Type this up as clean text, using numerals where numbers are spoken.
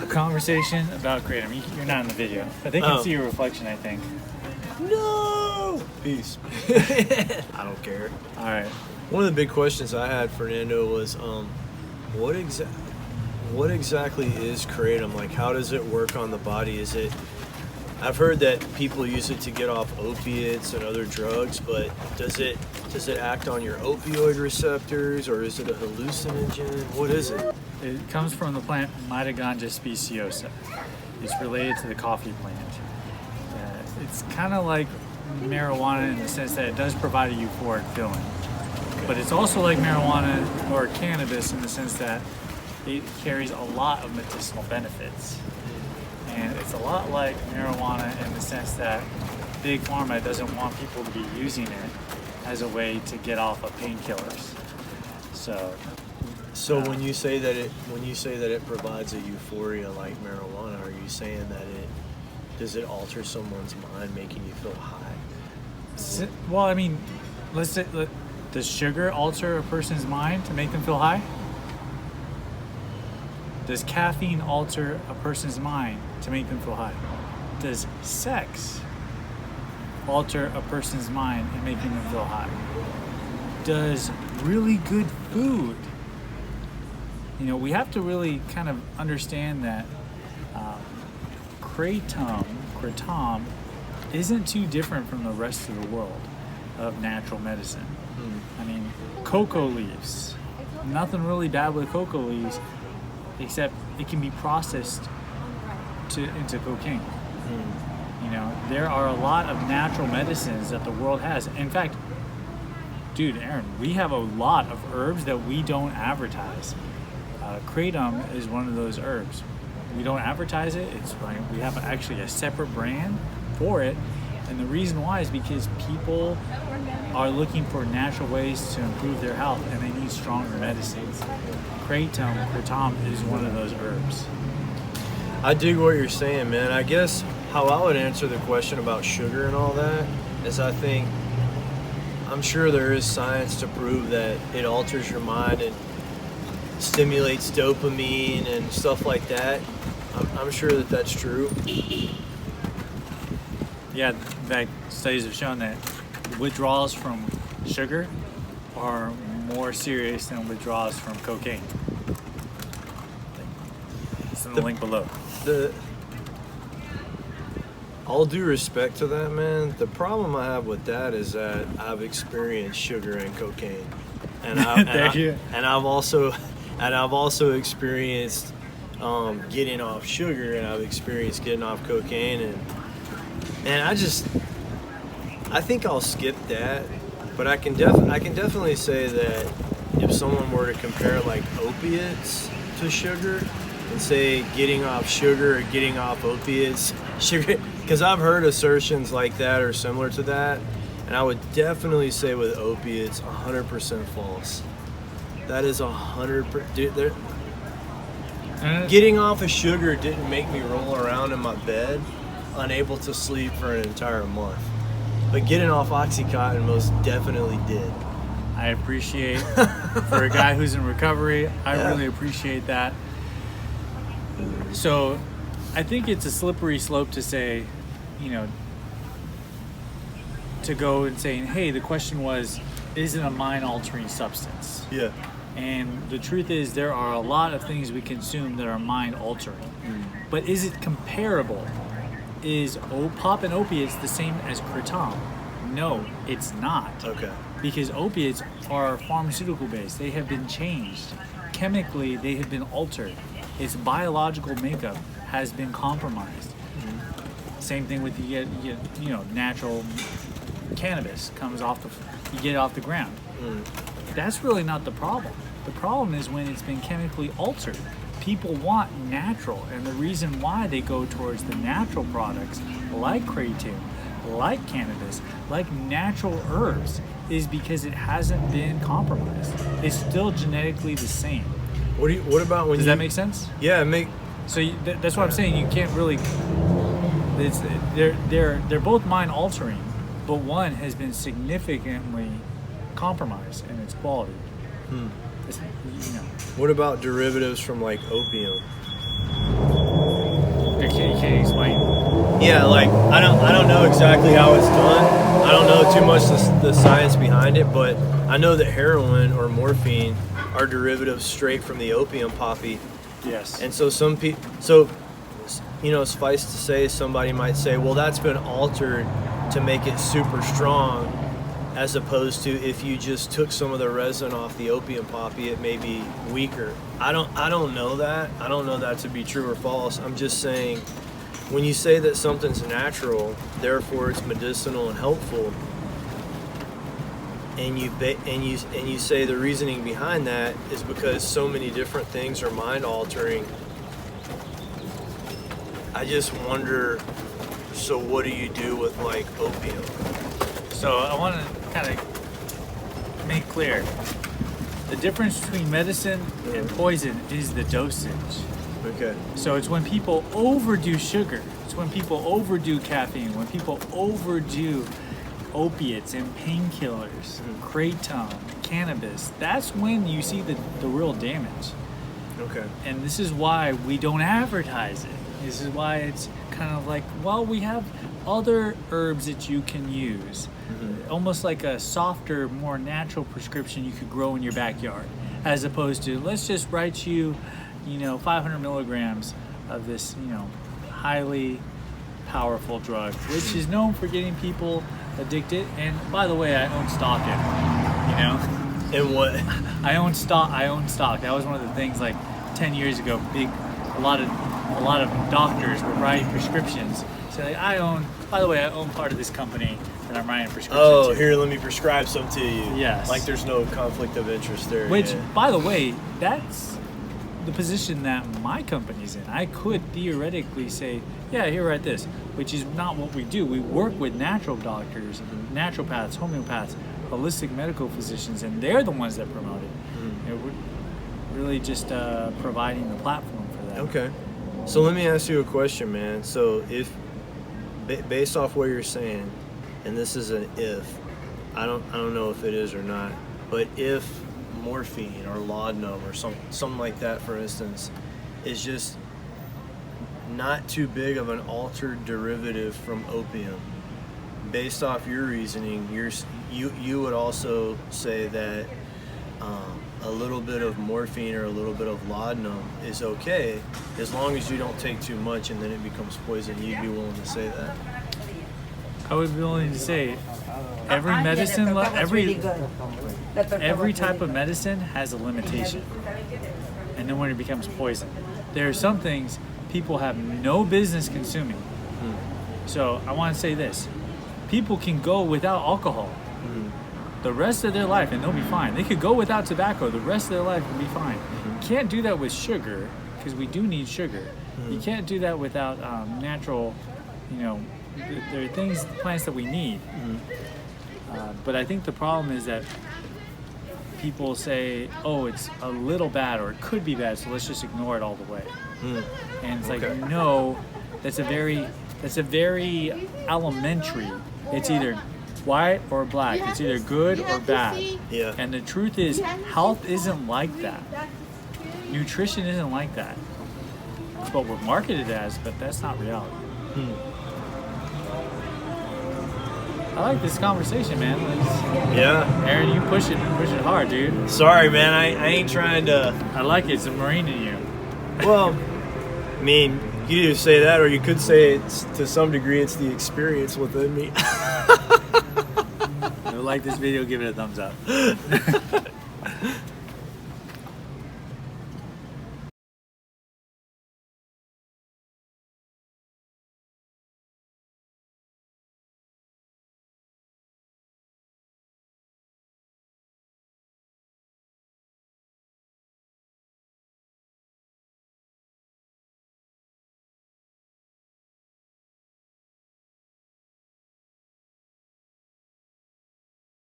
conversation about Kratom. You're not in the video, but they can see your reflection, I think. No! Peace. I don't care. All right. One of the big questions I had, Fernando, was what exactly is Kratom? Like, how does it work on the body? I've heard that people use it to get off opiates and other drugs, but does it act on your opioid receptors, or is it a hallucinogen? What is it? It comes from the plant Mitaganja speciosa. It's related to the coffee plant. It's kind of like marijuana in the sense that it does provide a euphoric feeling. But it's also like marijuana or cannabis in the sense that it carries a lot of medicinal benefits. And it's a lot like marijuana in the sense that Big Pharma doesn't want people to be using it as a way to get off of painkillers. So when you say that it provides a euphoria like marijuana, are you saying that does it alter someone's mind, making you feel high? Well, I mean, let's say, does sugar alter a person's mind to make them feel high? Does caffeine alter a person's mind to make them feel high? Does sex alter a person's mind and making them feel high? Does really good food? We have to really kind of understand that kratom isn't too different from the rest of the world of natural medicine. I mean, cocoa leaves. Nothing really bad with cocoa leaves, except it can be processed into cocaine. There are a lot of natural medicines that the world has. In fact, dude, Aaron, we have a lot of herbs that we don't advertise. Kratom is one of those herbs. We don't advertise it. It's like we have actually a separate brand for it. And the reason why is because people are looking for natural ways to improve their health, and they need stronger medicines. Kratom is one of those herbs. I dig what you're saying, man. I guess how I would answer the question about sugar and all that is I'm sure there is science to prove that it alters your mind and stimulates dopamine and stuff like that. I'm sure that that's true. Yeah, in fact, studies have shown that withdrawals from sugar are more serious than withdrawals from cocaine. It's in the link below. All due respect to that, man, the problem I have with that is that I've experienced sugar and cocaine, and I've also experienced getting off sugar, and I've experienced getting off cocaine, and I think I'll skip that, but I can definitely say that if someone were to compare like opiates to sugar and say getting off sugar or getting off opiates, sugar, because I've heard assertions like that or similar to that, and I would definitely say with opiates 100% false. That is 100%. Getting off of sugar didn't make me roll around in my bed unable to sleep for an entire month. But getting off Oxycontin most definitely did. I appreciate, for a guy who's in recovery, I really appreciate that. So I think it's a slippery slope to say, to go and saying, hey, the question was, is it a mind-altering substance? Yeah. And the truth is, there are a lot of things we consume that are mind-altering. But is it comparable? Is popping opiates the same as kratom? No, it's not. Okay. Because opiates are pharmaceutical-based. They have been changed. Chemically, they have been altered. Its biological makeup has been compromised. Same thing with natural cannabis comes off you get it off the ground. That's really not the problem. The problem is when it's been chemically altered. People want natural, and the reason why they go towards the natural products like kratom, like cannabis, like natural herbs is because it hasn't been compromised. It's still genetically the same. What about when Does that make sense? Yeah, So that's what I'm saying. You can't really. They're both mind altering, but one has been significantly compromised in its quality. What about derivatives from like opium? Yeah, like I don't know exactly how it's done. I don't know too much the science behind it, but I know that heroin or morphine are derivatives straight from the opium poppy. Yes. And so suffice to say, somebody might say, well, that's been altered to make it super strong, as opposed to if you just took some of the resin off the opium poppy, it may be weaker. I don't know that. I don't know that to be true or false. I'm just saying, when you say that something's natural, therefore it's medicinal and helpful, and you say the reasoning behind that is because so many different things are mind altering. I just wonder, so what do you do with like opium? So I want to kind of make clear the difference between medicine and poison is the dosage. Okay. So it's when people overdo sugar, it's when people overdo caffeine, when people overdo opiates and painkillers, kratom, cannabis, that's when you see the real damage. Okay. And this is why we don't advertise it. This is why it's kind of like, well, we have other herbs that you can use. Almost like a softer, more natural prescription you could grow in your backyard, as opposed to, let's just write you, 500 milligrams of this, highly powerful drug, which is known for getting people addicted. And by the way, I own stock in it, And what? I own stock. That was one of the things, like 10 years ago, a lot of doctors were writing prescriptions. So I own part of this company that I'm writing prescriptions Oh, to. here, let me prescribe some to you. Yes. Like there's no conflict of interest there. Which, yeah. by the way, that's the position that my company's in. I could theoretically say, yeah, here, write this, which is not what we do. We work with natural doctors, naturopaths, homeopaths, holistic medical physicians, and they're the ones that promote it. We're really just providing the platform for that. Okay. So let me ask you a question, man. So if, based off what you're saying, and this is an if, I don't know if it is or not, but if morphine or laudanum or something like that, for instance, is just not too big of an altered derivative from opium, based off your reasoning, you would also say that a little bit of morphine or a little bit of laudanum is okay, as long as you don't take too much and then it becomes poison. You'd be willing to say that? I would be willing to say every medicine, every type of medicine has a limitation, and then when it becomes poison, there are some things people have no business consuming. So I want to say this: people can go without alcohol the rest of their life and they'll be fine. They could go without tobacco the rest of their life and be fine. You can't do that with sugar, because we do need sugar. You can't do that without natural, there are things, plants that we need. But I think the problem is that people say, oh, it's a little bad or it could be bad, so let's just ignore it all the way. And it's like, no, that's a very elementary. It's either white or black. It's either good or bad. Yeah. And the truth is, health isn't like that. Nutrition isn't like that. It's what we're marketed as, but that's not reality. I like this conversation, man. Yeah. Aaron, you push it hard, dude. Sorry, man. I ain't trying to. I like it. It's a Marine in you. Well, I mean, you either say that, or you could say it's, to some degree, it's the experience within me. If you like this video, give it a thumbs up.